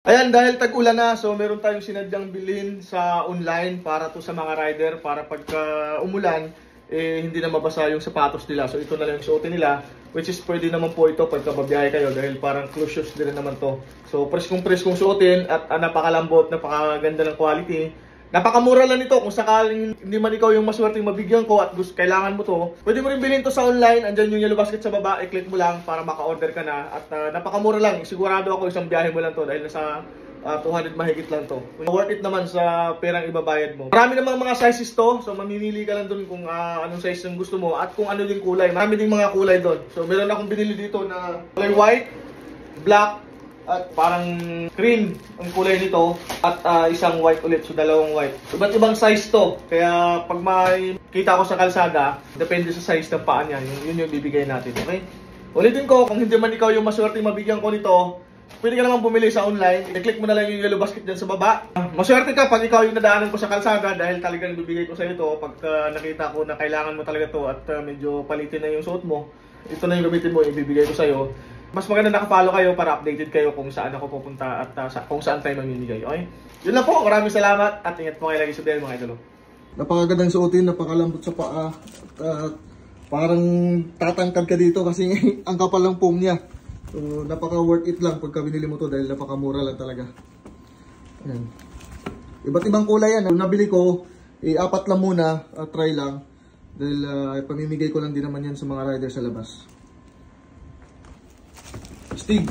Ayan, dahil tag-ulan na, so meron tayong sinadyang bilhin sa online para to sa mga rider para pagka umulan, hindi na mabasa yung sapatos nila. So ito na lang yung suotin nila, which is pwede naman po ito pagka babiyahe kayo dahil parang close shoes din naman to. So preskong suotin at napakalambot, napakaganda ng quality. Napakamura lang nito kung sakaling hindi man ikaw yung maswerteng mabigyan ko at gusto kailangan mo to. Pwede mo rin bilhin to sa online, andyan yung yellow basket sa baba, i-click mo lang para maka-order ka na. At napakamura lang, sigurado ako isang biyahe mo lang to dahil nasa 200 mahigit lang to. Worth it naman sa perang ibabayad mo. Marami namang mga sizes to, so mamimili ka lang dun kung anong size yung gusto mo at kung ano yung kulay. Marami ding mga kulay dun. So meron akong binili dito na kulay white, black, at parang cream ang kulay nito at isang white ulit, so dalawang white. Iba't ibang size to, kaya pag may kita ko sa kalsada, depende sa size ng paa niya, yun yung bibigay natin, okay? Ulitin ko, kung hindi man ikaw yung maswerte mabigyan ko nito, pwede ka naman bumili sa online, i-click mo na lang yung yellow basket dyan sa baba. Maswerte ka pag ikaw yung nadaanan ko sa kalsada dahil talagang bibigay ko sa iyo to pag nakita ko na kailangan mo talaga to at medyo palitin na yung suot mo. Ito na yung gamitin mo, ibibigay ko sa iyo. Mas maganda naka-follow kayo para updated kayo kung saan ako pupunta at kung saan tayo mamimigay, okay? Yun lang po, maraming salamat at ingat po kayo lagi sa biyahe mga idolo. Napakagandang suotin, napakalambot sa paa at parang tatangkad ka dito kasi ang kapal ng foam niya. So napaka worth it lang pagka binili mo to dahil napakamura lang talaga. Ayan. Iba't ibang kulay yan. Kung nabili ko, apat lang muna, try lang. Dahil pamimigay ko lang din naman yan sa mga rider sa labas. Stig.